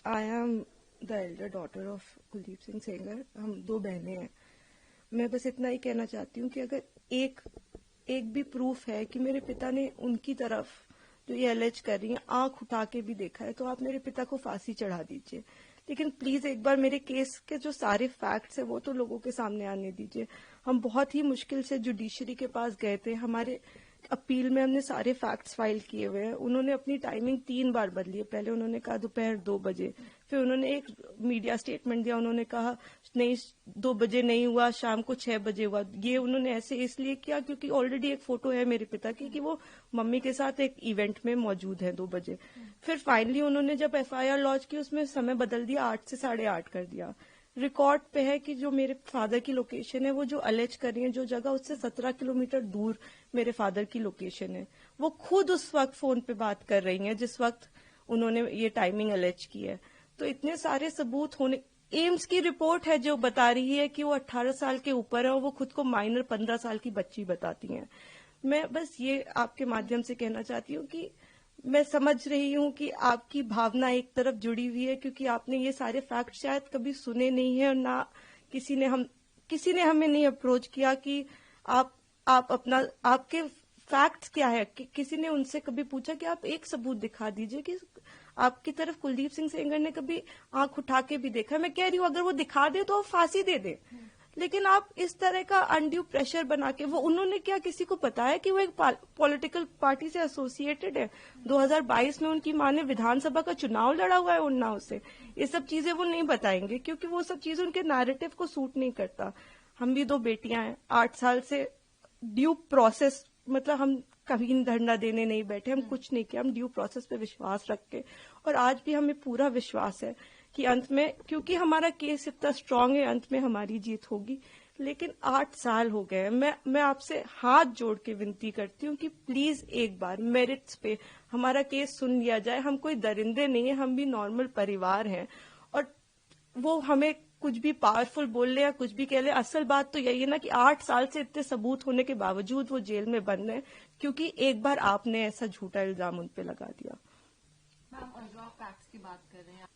I am the Elder daughter of Kuldeep Singh Sengar. हम 2 बहनें हैं। मैं बस इतना ही कहना चाहती हूँ कि अगर एक भी प्रूफ है कि मेरे पिता ने उनकी तरफ जो ये एलेज कर रही है आंख उठा के भी देखा है, तो आप मेरे पिता को फांसी चढ़ा दीजिए। लेकिन प्लीज एक बार मेरे केस के जो सारे फैक्ट्स है वो तो लोगों के सामने आने दीजिए। हम बहुत ही मुश्किल से जुडिशरी के पास गए थे। हमारे अपील में हमने सारे फैक्ट्स फाइल किए हुए हैं। उन्होंने अपनी टाइमिंग 3 बार बदली है। पहले उन्होंने कहा दोपहर 2 बजे, फिर उन्होंने एक मीडिया स्टेटमेंट दिया, उन्होंने कहा नहीं 2 बजे नहीं हुआ, शाम को 6 बजे हुआ। ये उन्होंने ऐसे इसलिए किया क्योंकि ऑलरेडी एक फोटो है मेरे पिता की कि वो मम्मी के साथ एक इवेंट में मौजूद है 2 बजे। फिर फाइनली उन्होंने जब FIR लॉन्च की उसमें समय बदल दिया, 8 से 8:30 कर दिया। रिकॉर्ड पे है कि जो मेरे फादर की लोकेशन है, वो जो अलेज कर रही है जो जगह, उससे 17 किलोमीटर दूर मेरे फादर की लोकेशन है। वो खुद उस वक्त फोन पे बात कर रही हैं जिस वक्त उन्होंने ये टाइमिंग अलेज की है। तो इतने सारे सबूत होने, एम्स की रिपोर्ट है जो बता रही है कि वो 18 साल के ऊपर है और वो खुद को माइनर 15 साल की बच्ची बताती हैं। मैं बस ये आपके माध्यम से कहना चाहती हूँ कि मैं समझ रही हूँ कि आपकी भावना एक तरफ जुड़ी हुई है क्योंकि आपने ये सारे फैक्ट शायद कभी सुने नहीं है और ना किसी ने हमें नहीं अप्रोच किया कि आप अपना आपके फैक्ट्स क्या है। किसी ने उनसे कभी पूछा कि आप एक सबूत दिखा दीजिए कि आपकी तरफ कुलदीप सिंह सेंगर ने कभी आंख उठा के भी देखा। मैं कह रही हूँ अगर वो दिखा दे तो फांसी दे दे, लेकिन आप इस तरह का अनड्यू प्रेशर बना के, वो उन्होंने क्या किसी को बताया कि वो एक पॉलिटिकल पार्टी से एसोसिएटेड है? 2022 में उनकी मां ने विधानसभा का चुनाव लड़ा हुआ है उन्नाव से। ये सब चीजें वो नहीं बताएंगे क्योंकि वो सब चीजें उनके नैरेटिव को सूट नहीं करता। हम भी 2 बेटियां हैं, 8 साल से ड्यू प्रोसेस, मतलब हम कभी धरना देने नहीं बैठे, हम कुछ नहीं किया, हम ड्यू प्रोसेस पे विश्वास रख के, और आज भी हमें पूरा विश्वास है कि अंत में, क्योंकि हमारा केस इतना स्ट्रांग है, अंत में हमारी जीत होगी। लेकिन 8 साल हो गए। मैं आपसे हाथ जोड़ के विनती करती हूँ कि प्लीज एक बार मेरिट्स पे हमारा केस सुन लिया जाए। हम कोई दरिंदे नहीं है, हम भी नॉर्मल परिवार हैं। और वो हमें कुछ भी पावरफुल बोल ले या कुछ भी कह ले, असल बात तो यही है ना कि 8 साल से इतने सबूत होने के बावजूद वो जेल में बंद है क्योंकि एक बार आपने ऐसा झूठा इल्जाम उन पे लगा दिया। मैम, और जो आप फैक्ट्स की बात कर रहे हैं,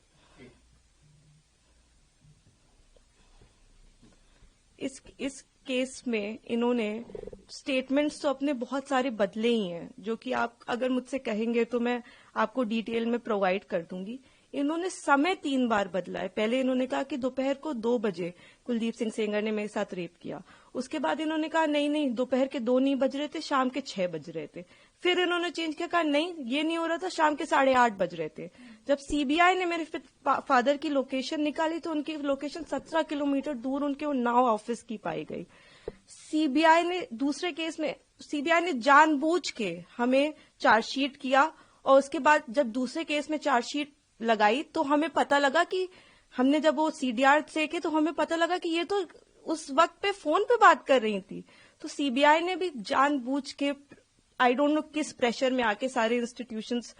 इस केस में इन्होंने स्टेटमेंट्स तो अपने बहुत सारे बदले ही हैं, जो कि आप अगर मुझसे कहेंगे तो मैं आपको डिटेल में प्रोवाइड कर दूंगी। इन्होंने समय 3 बार बदला है। पहले इन्होंने कहा कि दोपहर को 2 बजे कुलदीप सिंह सेंगर ने मेरे साथ रेप किया। उसके बाद इन्होंने कहा नहीं दोपहर के 2 नहीं बज रहे थे, शाम के 6 बज रहे थे। फिर इन्होंने चेंज किया, कहा नहीं ये नहीं हो रहा था, शाम के 8:30 बज रहे थे। जब सीबीआई ने मेरे फादर की लोकेशन निकाली तो उनकी लोकेशन 17 किलोमीटर दूर उनके उन्नाव ऑफिस की पाई गई। सीबीआई ने दूसरे केस में सीबीआई ने जानबूझ के हमें चार्जशीट किया और उसके बाद जब दूसरे केस में चार्जशीट लगाई तो हमें पता लगा कि हमने जब वो CDR देखे तो हमें पता लगा कि ये तो उस वक्त पे फोन पे बात कर रही थी। तो सीबीआई ने भी जानबूझ के, आई डोंट नो किस प्रेशर में आके, सारे इंस्टीट्यूशंस,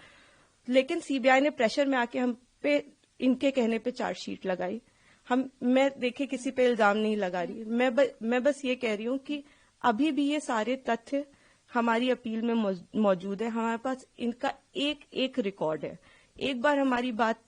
लेकिन सीबीआई ने प्रेशर में आके हम पे, इनके कहने पे चार्जशीट लगाई। मैं देखे किसी पे इल्जाम नहीं लगा रही, मैं बस ये कह रही हूँ कि अभी भी ये सारे तथ्य हमारी अपील में मौजूद है। हमारे पास इनका एक रिकॉर्ड है। एक बार हमारी बात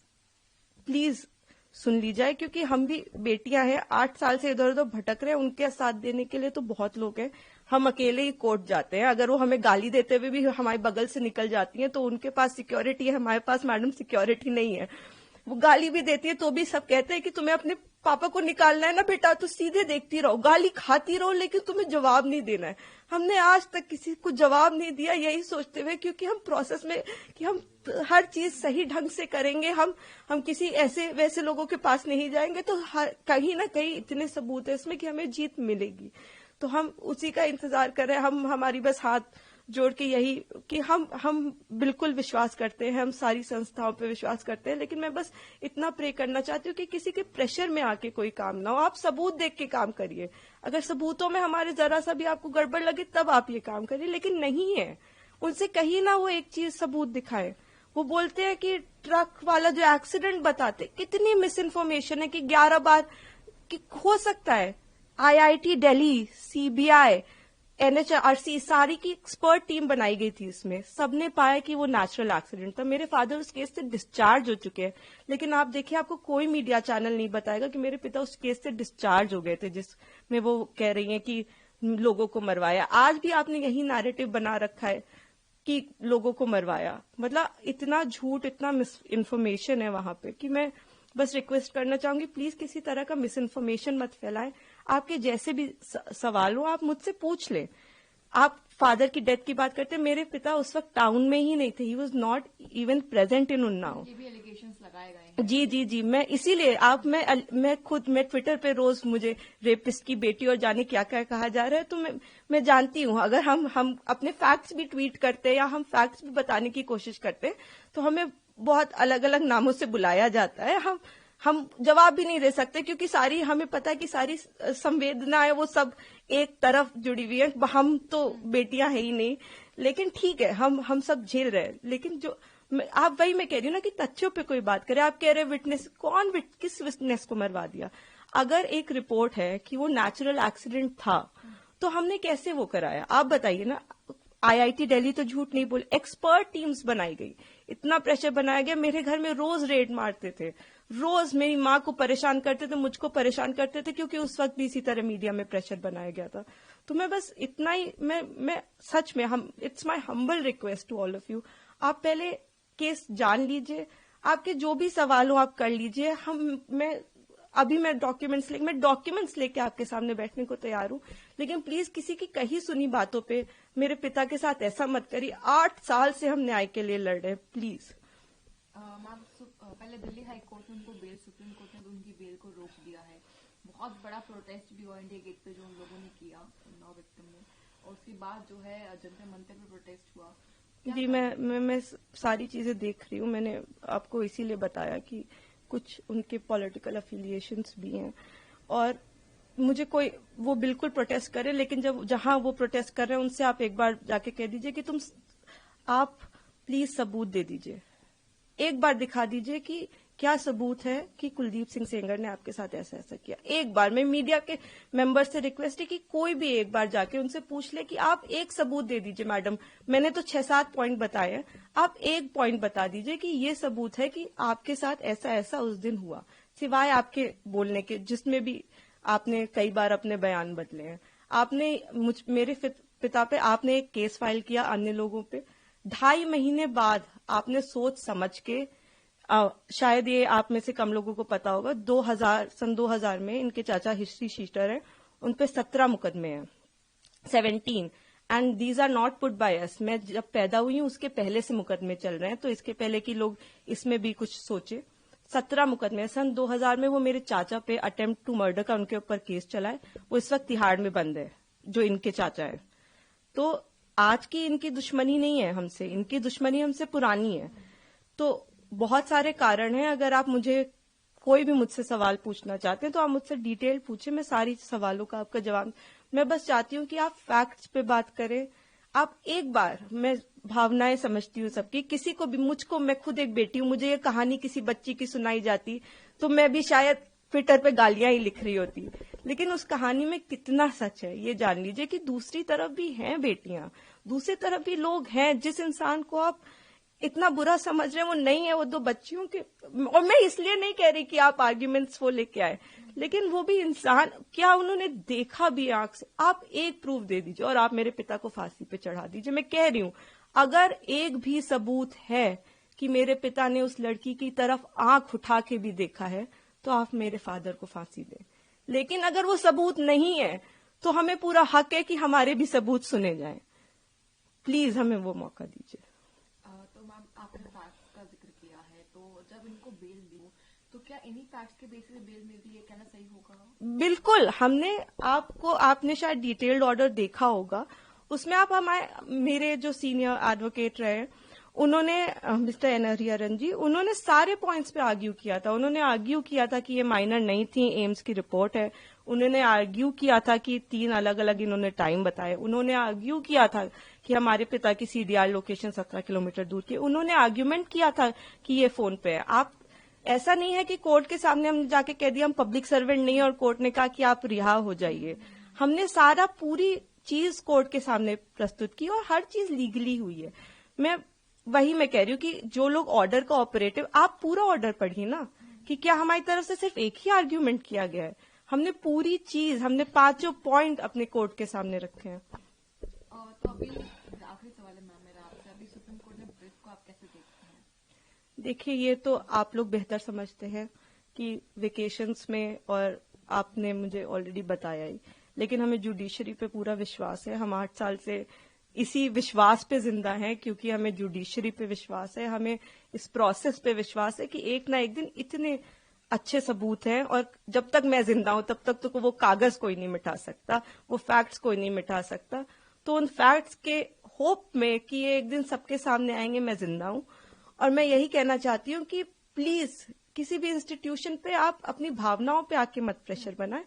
प्लीज सुन ली जाए क्योंकि हम भी बेटियां हैं, 8 साल से इधर उधर भटक रहे हैं। उनके साथ देने के लिए तो बहुत लोग हैं। हम अकेले ही कोर्ट जाते हैं। अगर वो हमें गाली देते हुए भी हमारे बगल से निकल जाती हैं तो उनके पास सिक्योरिटी है, हमारे पास मैडम सिक्योरिटी नहीं है। वो गाली भी देती है तो भी सब कहते हैं कि तुम्हें अपने पापा को निकालना है ना बेटा, तो सीधे देखती रहो, गाली खाती रहो, लेकिन तुम्हें जवाब नहीं देना है। हमने आज तक किसी को जवाब नहीं दिया, यही सोचते हुए क्योंकि हम प्रोसेस में कि हम हर चीज सही ढंग से करेंगे, हम किसी ऐसे वैसे लोगों के पास नहीं जाएंगे, तो कहीं ना कहीं इतने सबूत है इसमें कि हमें जीत मिलेगी। तो हम उसी का इंतजार कर रहे हैं। हमारी बस हाथ जोड़ के यही कि हम बिल्कुल विश्वास करते हैं, हम सारी संस्थाओं पे विश्वास करते हैं, लेकिन मैं बस इतना प्रे करना चाहती हूँ कि किसी के प्रेशर में आके कोई काम ना हो। आप सबूत देख के काम करिए। अगर सबूतों में हमारे जरा सा भी आपको गड़बड़ लगे तब आप ये काम करिए, लेकिन नहीं है। उनसे कहीं ना वो एक चीज सबूत दिखाए। वो बोलते हैं कि ट्रक वाला जो एक्सीडेंट बताते, कितनी मिस इन्फॉर्मेशन है कि 11 बार कि हो सकता है IIT दिल्ली, CBI, NHRC सारी की एक्सपर्ट टीम बनाई गई थी इसमें, सबने पाया कि वो नेचुरल एक्सीडेंट था। मेरे फादर उस केस से डिस्चार्ज हो चुके हैं, लेकिन आप देखिए आपको कोई मीडिया चैनल नहीं बताएगा कि मेरे पिता उस केस से डिस्चार्ज हो गए थे जिसमें वो कह रही हैं कि लोगों को मरवाया। आज भी आपने यही नैरेटिव बना रखा है कि लोगों को मरवाया। मतलब इतना झूठ, इतना मिस इन्फॉर्मेशन है वहां पे कि मैं बस रिक्वेस्ट करना चाहूंगी, प्लीज किसी तरह का मिस इन्फॉर्मेशन मत फैलाएं। आपके जैसे भी सवाल हो आप मुझसे पूछ लें। आप फादर की डेथ की बात करते हैं, मेरे पिता उस वक्त टाउन में ही नहीं थे, he was not even present in Unnao. ये भी एलिगेशंस लगाए गए हैं। जी, मैं इसीलिए मैं ट्विटर पे रोज मुझे रेपिस्ट की बेटी और जाने क्या क्या कहा जा रहा है, तो मैं जानती हूँ अगर हम अपने फैक्ट्स भी ट्वीट करते हैं या हम फैक्ट्स भी बताने की कोशिश करते हैं तो हमें बहुत अलग अलग नामों से बुलाया जाता है। हम जवाब भी नहीं दे सकते क्योंकि सारी हमें पता है कि सारी संवेदनाएं वो सब एक तरफ जुड़ी हुई है। हम तो बेटियां है ही नहीं, लेकिन ठीक है हम सब झेल रहे हैं। लेकिन जो आप वही मैं कह रही हूँ ना कि तथ्यों पे कोई बात करे। आप कह रहे विटनेस, किस विटनेस को मरवा दिया? अगर एक रिपोर्ट है कि वो नेचुरल एक्सीडेंट था तो हमने कैसे वो कराया? आप बताइए ना। IIT दिल्ली तो झूठ नहीं बोले, एक्सपर्ट टीम्स बनाई गई, इतना प्रेशर बनाया गया। मेरे घर में रोज रेड मारते थे, रोज मेरी माँ को परेशान करते थे, मुझको परेशान करते थे, क्योंकि उस वक्त भी इसी तरह मीडिया में प्रेशर बनाया गया था। तो मैं बस इतना ही मैं सच में it's my humble request to all of you, आप पहले केस जान लीजिए, आपके जो भी सवाल हो आप कर लीजिए। मैं डॉक्यूमेंट्स लेके आपके सामने बैठने को तैयार हूं, लेकिन प्लीज किसी की कही सुनी बातों पे मेरे पिता के साथ ऐसा मत करिए। 8 साल से हम न्याय के लिए लड़ रहे हैं, प्लीज। मैम पहले दिल्ली हाई कोर्ट में उनको बेल, सुप्रीम कोर्ट ने उनकी बेल को रोक दिया है। बहुत बड़ा प्रोटेस्ट भी हुआ इंडिया गेट पे जो उन लोगों ने किया 9 विक्टिम ने, और उसके बाद जो है जंतर मंतर पे प्रोटेस्ट हुआ। जी, मैं सारी चीजें देख रही हूँ। मैंने आपको इसीलिए बताया कि कुछ उनके पॉलिटिकल अफिलिएशंस भी हैं और मुझे कोई वो बिल्कुल प्रोटेस्ट करे, लेकिन जहां वो प्रोटेस्ट कर रहे हैं उनसे आप एक बार जाके कह दीजिए कि आप प्लीज सबूत दे दीजिए, एक बार दिखा दीजिए कि क्या सबूत है कि कुलदीप सिंह सेंगर ने आपके साथ ऐसा ऐसा किया। एक बार मैं मीडिया के मेंबर से रिक्वेस्ट है कि कोई भी एक बार जाके उनसे पूछ ले कि आप एक सबूत दे दीजिए। मैडम, मैंने तो 6-7 पॉइंट बताए हैं, आप एक पॉइंट बता दीजिए कि ये सबूत है कि आपके साथ ऐसा ऐसा उस दिन हुआ, सिवाय आपके बोलने के, जिसमें भी आपने कई बार अपने बयान बदले हैं। आपने मेरे पिता पे आपने एक केस फाइल किया, अन्य लोगों पे 2.5 महीने बाद आपने सोच समझ के, शायद ये आप में से कम लोगों को पता होगा, सन 2000 में इनके चाचा हिस्ट्री शीटर हैं, उन पे 17 मुकदमे हैं, 17, and these are not put by us. मैं जब पैदा हुई हूं उसके पहले से मुकदमे चल रहे हैं, तो इसके पहले कि लोग इसमें भी कुछ सोचे। 17 मुकदमे सन 2000 में वो मेरे चाचा पे अटेम्प्ट टू मर्डर का उनके ऊपर केस चला है, वो इस वक्त तिहाड़ में बंद है, जो इनके चाचा है। तो आज की इनकी दुश्मनी नहीं है हमसे, इनकी दुश्मनी हमसे पुरानी है। तो बहुत सारे कारण हैं। अगर आप कोई भी मुझसे सवाल पूछना चाहते हैं तो आप मुझसे डिटेल पूछे, मैं सारी सवालों का आपका जवाब। मैं बस चाहती हूँ कि आप फैक्ट्स पे बात करें। आप एक बार, मैं भावनाएं समझती हूँ सबकी, किसी को भी, मैं खुद एक बेटी हूँ, मुझे ये कहानी किसी बच्ची की सुनाई जाती तो मैं भी शायद ट्विटर पे गालियां ही लिख रही होती, लेकिन उस कहानी में कितना सच है ये जान लीजिए कि दूसरी तरफ भी हैं बेटियां, दूसरी तरफ भी लोग हैं। जिस इंसान को आप इतना बुरा समझ रहे हैं वो नहीं है, वो 2 बच्चियों के, और मैं इसलिए नहीं कह रही कि आप आर्ग्यूमेंट्स वो लेके आए, लेकिन वो भी इंसान, क्या उन्होंने देखा भी आंख से? आप एक प्रूफ दे दीजिए और आप मेरे पिता को फांसी पे चढ़ा दीजिए। मैं कह रही हूं, अगर एक भी सबूत है कि मेरे पिता ने उस लड़की की तरफ आंख उठा के भी देखा है तो आप मेरे फादर को फांसी दें। लेकिन अगर वो सबूत नहीं है तो हमें पूरा हक है कि हमारे भी सबूत सुने जाएं। प्लीज हमें वो मौका दीजिए। तो मैम, आपने फैक्ट्स का जिक्र किया है, तो जब इनको बेल दी तो क्या इन्हीं फैक्ट्स के बेसिस पे बेल मिल रही है, कहना सही होगा? बिल्कुल। आपने शायद डिटेल्ड ऑर्डर देखा होगा, उसमें मेरे जो सीनियर एडवोकेट रहे उन्होंने, मिस्टर एन हरिहरन जी, उन्होंने सारे पॉइंट्स पे आर्ग्यू किया था। उन्होंने आर्ग्यू किया था कि ये माइनर नहीं थी, एम्स की रिपोर्ट है। उन्होंने आर्ग्यू किया था कि 3 अलग अलग इन्होंने टाइम बताए। उन्होंने आर्ग्यू किया था कि हमारे पिता की CDR लोकेशन 17 किलोमीटर दूर की। उन्होंने आर्ग्यूमेंट किया था कि ये फोन पे है। आप, ऐसा नहीं है कि कोर्ट के सामने हमने जाके कह दिया हम पब्लिक सर्वेंट नहीं है और कोर्ट ने कहा कि आप रिहा हो जाइए। हमने सारा पूरी चीज कोर्ट के सामने प्रस्तुत की और हर चीज लीगली हुई है। मैं कह रही हूँ कि जो लोग ऑर्डर का ऑपरेटिव, आप पूरा ऑर्डर पढ़िए ना कि क्या हमारी तरफ से सिर्फ एक ही आर्ग्यूमेंट किया गया है। हमने पूरी चीज, हमने 5 पॉइंट अपने कोर्ट के सामने रखे हैं। तो अभी आखिरी सवाल है मैम मेरा आपसे, अभी सुप्रीम कोर्ट ने ब्रीफ को आप कैसे देखते हैं? देखिए, ये तो आप लोग बेहतर समझते हैं कि वेकेशंस में, और आपने मुझे ऑलरेडी बताया ही, लेकिन हमें जुडिशरी पे पूरा विश्वास है। हम 8 साल से इसी विश्वास पे जिंदा हैं, क्योंकि हमें जुडिशरी पे विश्वास है, हमें इस प्रोसेस पे विश्वास है कि एक ना एक दिन इतने अच्छे सबूत हैं, और जब तक मैं जिंदा हूं तब तक तो वो कागज कोई नहीं मिटा सकता, वो फैक्ट्स कोई नहीं मिटा सकता। तो उन फैक्ट्स के होप में कि ये एक दिन सबके सामने आएंगे, मैं जिंदा हूं। और मैं यही कहना चाहती हूँ कि प्लीज किसी भी इंस्टीट्यूशन पे आप अपनी भावनाओं पे आके मत प्रेशर बनाएं।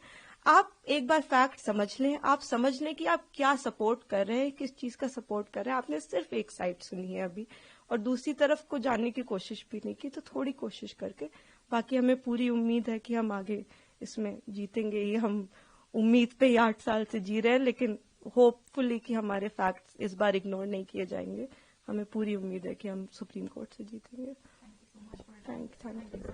आप एक बार फैक्ट समझ लें, आप समझ लें कि आप क्या सपोर्ट कर रहे हैं, किस चीज का सपोर्ट कर रहे हैं। आपने सिर्फ एक साइड सुनी है अभी, और दूसरी तरफ को जानने की कोशिश भी नहीं की। तो थोड़ी कोशिश करके, बाकी हमें पूरी उम्मीद है कि हम आगे इसमें जीतेंगे ही। हम उम्मीद पे ही 8 साल से जी रहे हैं, लेकिन होपफुली कि हमारे फैक्ट्स इस बार इग्नोर नहीं किए जाएंगे। हमें पूरी उम्मीद है कि हम सुप्रीम कोर्ट से जीतेंगे। Thank you so much for thank you.